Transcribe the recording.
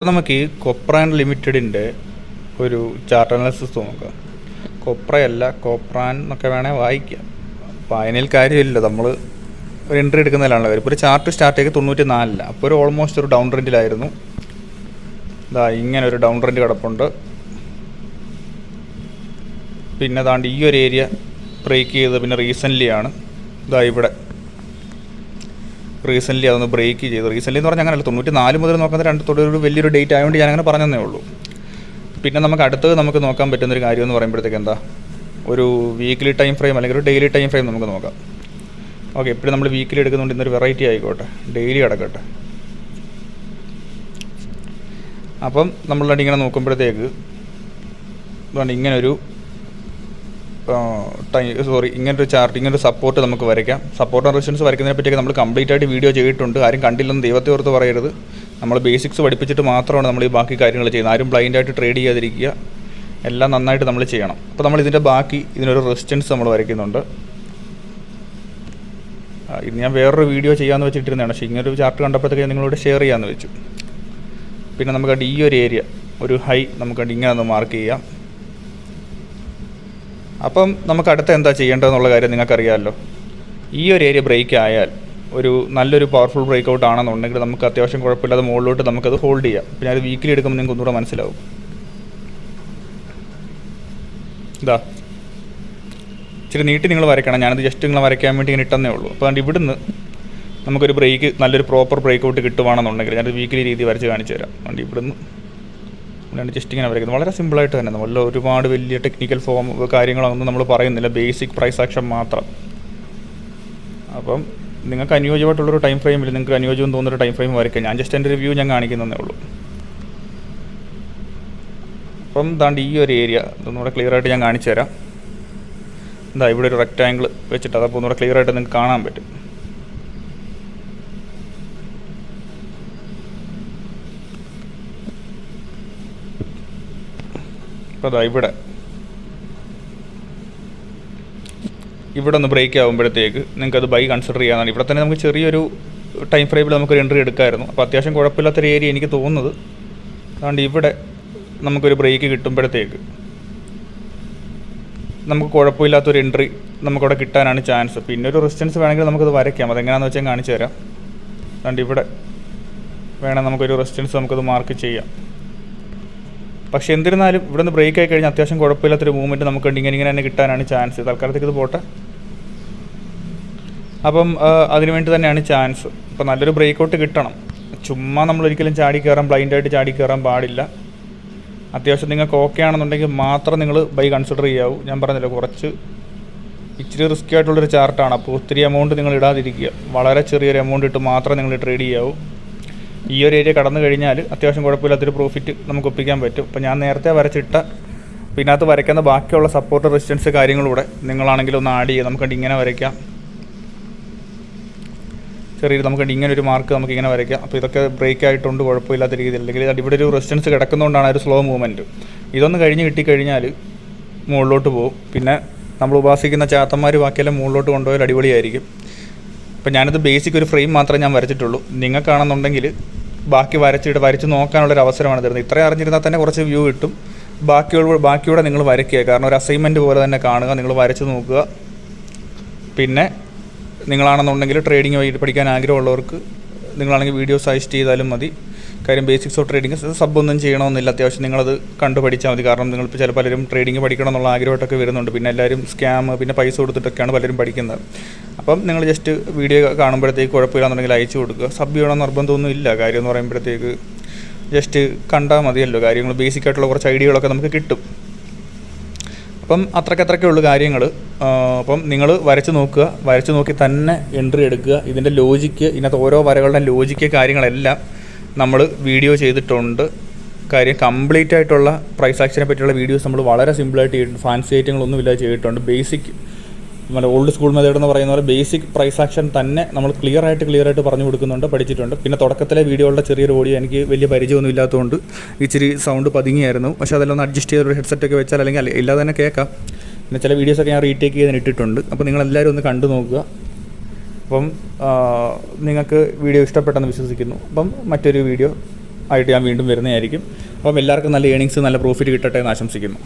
നമുക്ക് ഈ കൊപ്രാൻ ലിമിറ്റഡിൻ്റെ ഒരു ചാർട്ട് അനാലിസിസ് നോക്കാം. കൊപ്രയല്ല കോപ്രാൻ എന്നൊക്കെ വേണേൽ വായിക്കാം. വായനയിൽ കാര്യമില്ല, നമ്മൾ ഒരു എൻട്രി എടുക്കുന്നതിലാണല്ലോ കാര്യം. ഇപ്പോൾ ഒരു ചാർട്ട് സ്റ്റാർട്ട് ചെയ്ത് 94, അപ്പോൾ ഒരു ഓൾമോസ്റ്റ് ഒരു ഡൗൺ ട്രെൻഡിലായിരുന്നു. ഇതാ ഇങ്ങനെ ഒരു ഡൗൺ ട്രെൻഡ് കിടപ്പുണ്ട്. പിന്നെ താണ്ട് ഈ ഒരു ഏരിയ ബ്രേക്ക് ചെയ്ത് പിന്നെ റീസെൻ്റ്ലി ആണ് ഇതാ ഇവിടെ റീസെൻ്റ്ലി അതൊന്ന് ബ്രേക്ക് ചെയ്തു. റീസെൻ്റ്ലി എന്ന് പറഞ്ഞാൽ അങ്ങനെയല്ല, 94 മുതൽ നോക്കുന്ന ഒരു വലിയൊരു ഡേറ്റ് ആയതുകൊണ്ട് ഞാനങ്ങനെ പറഞ്ഞതേ ഉള്ളൂ. പിന്നെ നമുക്ക് അടുത്തത് നമുക്ക് നോക്കാൻ പറ്റുന്നൊരു കാര്യം എന്ന് പറയുമ്പോഴത്തേക്ക് എന്താ, ഒരു വീക്ക്ലി ടൈം ഫ്രെയിം അല്ലെങ്കിൽ ഒരു ഡെയിലി ടൈം ഫ്രെയിം നമുക്ക് നോക്കാം. ഓക്കെ, എപ്പോഴും നമ്മൾ വീക്കിലി എടുക്കുന്നുണ്ട്, ഇന്നൊരു വെറൈറ്റി ആയിക്കോട്ടെ, ഡെയിലി കിടക്കട്ടെ. അപ്പം നമ്മളായിട്ട് ഇങ്ങനെ നോക്കുമ്പോഴത്തേക്ക് അതുകൊണ്ട് ഇങ്ങനൊരു ഇങ്ങനൊരു ചാർട്ട്, ഇങ്ങനൊരു സപ്പോർട്ട് നമുക്ക് വരയ്ക്കാം. സപ്പോർട്ട് ആൻഡ് റെസിസ്റ്റൻസ് വരയ്ക്കുന്നതിനെ പറ്റിയൊക്കെ നമ്മൾ കംപ്ലീറ്റ് ആയിട്ട് വീഡിയോ ചെയ്തിട്ടുണ്ട്. ആരും കണ്ടില്ലെന്ന് ദൈവത്തെ ഓർത്ത് പറയരുത്. നമ്മൾ ബേസിക്സ് പഠിപ്പിച്ചിട്ട് മാത്രമാണ് നമ്മൾ ഈ ബാക്കി കാര്യങ്ങൾ ചെയ്യുന്നത്. ആരും ബ്ലൈൻഡായിട്ട് ട്രേഡ് ചെയ്യാതിരിക്കുക, എല്ലാം നന്നായിട്ട് നമ്മൾ ചെയ്യണം. അപ്പോൾ നമ്മൾ ഇതിൻ്റെ ബാക്കി ഇതിനൊരു റെസിസ്റ്റൻസ് നമ്മൾ വരയ്ക്കുന്നുണ്ട്. ഇത് ഞാൻ വേറൊരു വീഡിയോ ചെയ്യാമെന്ന് വെച്ചിട്ടിരുന്നതാണ്, പക്ഷേ ഇങ്ങനൊരു ചാർട്ട് കണ്ടപ്പോഴത്തേക്ക് നിങ്ങളോട് ഷെയർ ചെയ്യാമെന്ന് വെച്ചു. പിന്നെ നമുക്കത് ഈ ഒരു ഏരിയ ഒരു ഹൈ നമുക്കത് ഇങ്ങനെ ഒന്ന് മാർക്ക് ചെയ്യാം. അപ്പം നമുക്ക് അടുത്ത എന്താ ചെയ്യേണ്ടതെന്നുള്ള കാര്യം നിങ്ങൾക്കറിയാമല്ലോ. ഈ ഒരു ഏരിയ ബ്രേക്ക് ആയാൽ ഒരു നല്ലൊരു പവർഫുൾ ബ്രേക്ക് ഔട്ട് ആണെന്നുണ്ടെങ്കിൽ നമുക്ക് അത്യാവശ്യം കുഴപ്പമില്ലാതെ മുകളിലോട്ട് നമുക്കത് ഹോൾഡ് ചെയ്യാം. പിന്നെ അത് വീക്കിലി എടുക്കുമ്പോൾ നിങ്ങൾക്ക് ഒന്നുകൂടെ മനസ്സിലാവും. ഇതാ ഇച്ചിരി നീട്ടി നിങ്ങൾ വരയ്ക്കണം, ഞാനത് ജസ്റ്റ് നിങ്ങൾ വരയ്ക്കാൻ വേണ്ടി ഇങ്ങനെ ഇട്ടെന്നേ ഉള്ളൂ. അപ്പോൾ അതുകൊണ്ട് ഇവിടുന്ന് നമുക്കൊരു ബ്രേക്ക്, നല്ലൊരു പ്രോപ്പർ ബ്രേക്ക് ഔട്ട് കിട്ടുവാണെന്നുണ്ടെങ്കിൽ ഞാനത് വീക്കിലി രീതി വരച്ച് കാണിച്ചു തരാം. അതുകൊണ്ട് ഇവിടുന്ന് ജസ്റ്റ് ഇങ്ങനെ വരയ്ക്കുന്നത് വളരെ സിമ്പിളായിട്ട് തന്നെ, നമ്മൾ ഒരുപാട് വലിയ ടെക്നിക്കൽ ഫോം കാര്യങ്ങളൊന്നും നമ്മൾ പറയുന്നില്ല, ബേസിക് പ്രൈസ് ആക്ഷൻ മാത്രം. അപ്പം നിങ്ങൾക്ക് അനുയോജ്യമായിട്ടുള്ളൊരു ടൈം ഫ്രെയിമിൽ നിങ്ങൾക്ക് അനുയോജ്യം തോന്നുന്നൊരു ടൈം ഫ്രെയിം വരയ്ക്കുക. ഞാൻ ജസ്റ്റ് എൻ്റെ റിവ്യൂ ഞാൻ കാണിക്കുന്നതേ ഉള്ളൂ. അപ്പം ദാണ്ട് ഈ ഒരു ഏരിയ ഇതൊന്നുകൂടെ ക്ലിയർ ആയിട്ട് ഞാൻ കാണിച്ചു തരാം. എന്താ ഇവിടെ ഒരു റെക്റ്റാങ്കിൾ വെച്ചിട്ട് അതപ്പോൾ ഒന്നുകൂടെ ക്ലിയർ ആയിട്ട് നിങ്ങൾക്ക് കാണാൻ പറ്റും. അപ്പോൾ അതാ ഇവിടെ ഒന്ന് ബ്രേക്ക് ആകുമ്പോഴത്തേക്ക് നിങ്ങൾക്കത് ബൈ കൺസിഡർ ചെയ്യാനാണ്. ഇവിടെ തന്നെ നമുക്ക് ചെറിയൊരു ടൈം ഫ്രെയിമിൽ നമുക്കൊരു എൻട്രി എടുക്കാമായിരുന്നു. അപ്പോൾ അത്യാവശ്യം കുഴപ്പമില്ലാത്തൊരു ഏരിയ എനിക്ക് തോന്നുന്നത്. അതുകൊണ്ട് ഇവിടെ നമുക്കൊരു ബ്രേക്ക് കിട്ടുമ്പോഴത്തേക്ക് നമുക്ക് കുഴപ്പമില്ലാത്തൊരു എൻട്രി നമുക്കവിടെ കിട്ടാനാണ് ചാൻസ്. പിന്നെ ഒരു റെസിസ്റ്റൻസ് വേണമെങ്കിൽ നമുക്കത് വരയ്ക്കാം, അതെങ്ങനെയാണെന്ന് വെച്ചാൽ കാണിച്ചു തരാം. അതുകൊണ്ട് ഇവിടെ വേണം നമുക്കൊരു റെസിസ്റ്റൻസ് നമുക്കത് മാർക്ക് ചെയ്യാം. പക്ഷേ എന്നിരുന്നാലും ഇവിടെ നിന്ന് ബ്രേക്ക് ആയി കഴിഞ്ഞാൽ അത്യാവശ്യം കുഴപ്പമില്ലാത്തൊരു മൂവ്മെൻറ്റ് നമുക്ക് ഇങ്ങനെ തന്നെ കിട്ടാനാണ് ചാൻസ്. തൽക്കാലത്തേക്ക് ഇത് പോട്ടെ. അപ്പം അതിനുവേണ്ടി തന്നെയാണ് ചാൻസ്. അപ്പോൾ നല്ലൊരു ബ്രേക്ക് ഔട്ട് കിട്ടണം. ചുമ്മാ നമ്മളൊരിക്കലും ചാടി കയറാൻ, ബ്ലൈൻഡായിട്ട് ചാടി കയറാൻ പാടില്ല. അത്യാവശ്യം നിങ്ങൾക്ക് ഓക്കെ ആണെന്നുണ്ടെങ്കിൽ മാത്രം നിങ്ങൾ ബൈ കൺസിഡർ ചെയ്യാവൂ. ഞാൻ പറഞ്ഞല്ലോ, ഇച്ചിരി റിസ്കി ആയിട്ടുള്ളൊരു ചാർട്ടാണ്. അപ്പോൾ ഒത്തിരി എമൗണ്ട് നിങ്ങൾ ഇടാതിരിക്കുക, വളരെ ചെറിയൊരു എമൗണ്ട് ഇട്ട് മാത്രം നിങ്ങൾ ട്രേഡ് ചെയ്യാവൂ. ഈ ഒരു ഏരിയ കടന്നു കഴിഞ്ഞാൽ അത്യാവശ്യം കുഴപ്പമില്ലാത്തൊരു പ്രോഫിറ്റ് നമുക്ക് ഒപ്പിക്കാൻ പറ്റും. അപ്പോൾ ഞാൻ നേരത്തെ വരച്ചിട്ട പിന്നെ അത് വരയ്ക്കുന്ന ബാക്കിയുള്ള സപ്പോർട്ട് റെസിസ്റ്റൻസ് കാര്യങ്ങളൂടെ നിങ്ങളാണെങ്കിൽ ഒന്ന് ആഡ് ചെയ്യുക. നമുക്ക് ഇങ്ങനെ വരയ്ക്കാം, ചെറിയ നമുക്ക് ഇങ്ങനെ ഒരു മാർക്ക് നമുക്ക് ഇങ്ങനെ വരയ്ക്കാം. അപ്പോൾ ഇതൊക്കെ ബ്രേക്ക് ആയിട്ടുണ്ട് കുഴപ്പമില്ലാത്ത രീതിയിൽ. അല്ലെങ്കിൽ ഇവിടെ ഒരു റെസിസ്റ്റൻസ് കിടക്കുന്നതുകൊണ്ടാണ് ഒരു സ്ലോ മൂവ്മെൻറ്റ്. ഇതൊന്ന് കഴിഞ്ഞ് കിട്ടിക്കഴിഞ്ഞാൽ മുകളിലോട്ട് പോകും. പിന്നെ നമ്മൾ ഉപാസിക്കുന്ന ചാത്തന്മാർ ബാക്കിയെല്ലാം മുകളിലോട്ട് കൊണ്ടുപോയാൽ അടിപൊളിയായിരിക്കും. അപ്പോൾ ഞാനിത് ബേസിക് ഒരു ഫ്രെയിം മാത്രമേ ഞാൻ വരച്ചിട്ടുള്ളൂ. നിങ്ങൾക്കാണെന്നുണ്ടെങ്കിൽ ബാക്കി വരച്ച് നോക്കാനുള്ളൊരു അവസരമാണ് തരുന്നത്. ഇത്രയും അറിഞ്ഞിരുന്നാൽ തന്നെ കുറച്ച് വ്യൂ കിട്ടും. ബാക്കിയൂടെ നിങ്ങൾ വരയ്ക്കുക, കാരണം ഒരു അസൈൻമെൻറ്റ് പോലെ തന്നെ കാണുക, നിങ്ങൾ വരച്ച് നോക്കുക. പിന്നെ നിങ്ങളാണെന്നുണ്ടെങ്കിൽ ട്രേഡിങ് പഠിക്കാൻ ആഗ്രഹമുള്ളവർക്ക് നിങ്ങളാണെങ്കിൽ വീഡിയോസ് സജസ്റ്റ് ചെയ്താലും മതി. കാര്യം ബേസിക്സ് ഓഫ് ട്രേഡിങ് സബ്ബൊന്നും ചെയ്യണമെന്നില്ല, അത്യാവശ്യം നിങ്ങളത് കണ്ടു പഠിച്ചാൽ മതി. കാരണം നിങ്ങളിപ്പോൾ ചില പലരും ട്രേഡിങ് പഠിക്കണം എന്നുള്ള ആഗ്രഹമായിട്ടൊക്കെ വരുന്നുണ്ട്. പിന്നെ എല്ലാവരും സ്കാം, പിന്നെ പൈസ കൊടുത്തിട്ടൊക്കെയാണ് പലരും പഠിക്കുന്നത്. അപ്പം നിങ്ങൾ ജസ്റ്റ് വീഡിയോ കാണുമ്പോഴത്തേക്ക് കുഴപ്പമില്ലാന്നുണ്ടെങ്കിൽ അയച്ചു കൊടുക്കുക. സബ് ചെയ്യണമെന്ന് നിർബന്ധമൊന്നും ഇല്ല. കാര്യം എന്ന് പറയുമ്പോഴത്തേക്ക് ജസ്റ്റ് കണ്ടാൽ മതിയല്ലോ. കാര്യങ്ങൾ ബേസിക് ആയിട്ടുള്ള കുറച്ച് ഐഡിയകളൊക്കെ നമുക്ക് കിട്ടും. അപ്പം അത്രയ്ക്കേ ഉള്ളൂ കാര്യങ്ങൾ. അപ്പം നിങ്ങൾ വരച്ച് നോക്കുക, വരച്ച് നോക്കി തന്നെ എൻട്രി എടുക്കുക. ഇതിൻ്റെ ലോജിക്ക്, ഇതിനകത്ത് ഓരോ വരകളുടെ ലോജിക്ക് കാര്യങ്ങളെല്ലാം നമ്മൾ വീഡിയോ ചെയ്തിട്ടുണ്ട്. കാര്യം കംപ്ലീറ്റ് ആയിട്ടുള്ള പ്രൈസ് ആക്ഷനെ പറ്റിയുള്ള വീഡിയോസ് നമ്മൾ വളരെ സിമ്പിളായിട്ട് ചെയ്തിട്ടുണ്ട്. ഫാൻസി ഐറ്റങ്ങളൊന്നുമില്ലാതെ ചെയ്തിട്ടുണ്ട്. ബേസിക് നമ്മുടെ ഓൾഡ് സ്കൂൾ മെത്തേഡ് എന്ന് പറയുന്ന പോലെ ബേസിക് പ്രൈസ് ആക്ഷൻ തന്നെ നമ്മൾ ക്ലിയർ ആയിട്ട് പറഞ്ഞു കൊടുക്കുന്നുണ്ട്, പഠിച്ചിട്ടുണ്ട്. പിന്നെ തുടക്കത്തിലെ വീഡിയോകളുടെ ചെറിയൊരു ഓഡിയോ എനിക്ക് വലിയ പരിചയമൊന്നും ഇല്ലാത്തതുകൊണ്ട് ഇച്ചിരി സൗണ്ട് പതുങ്ങിയായിരുന്നു. പക്ഷേ അതെല്ലാം ഒന്ന് അഡ്ജസ്റ്റ് ചെയ്തൊരു ഹെഡ്സെറ്റൊക്കെ വെച്ചാൽ അല്ലെങ്കിൽ ഇല്ലാതെ തന്നെ കേൾക്കാം. പിന്നെ ചില വീഡിയോസൊക്കെ ഞാൻ റീടേക്ക് ചെയ്ത് ഇട്ടിട്ടുണ്ട്. അപ്പോൾ നിങ്ങളെല്ലാവരും ഒന്ന് കണ്ടു നോക്കുക. അപ്പം നിങ്ങൾക്ക് വീഡിയോ ഇഷ്ടപ്പെട്ടെന്ന് വിശ്വസിക്കുന്നു. അപ്പം മറ്റൊരു വീഡിയോ ആയിട്ട് ഞാൻ വീണ്ടും വരുന്നതായിരിക്കും. അപ്പം എല്ലാവർക്കും നല്ല ഏണിങ്സ്, നല്ല പ്രോഫിറ്റ് കിട്ടട്ടെ എന്ന് ആശംസിക്കുന്നു.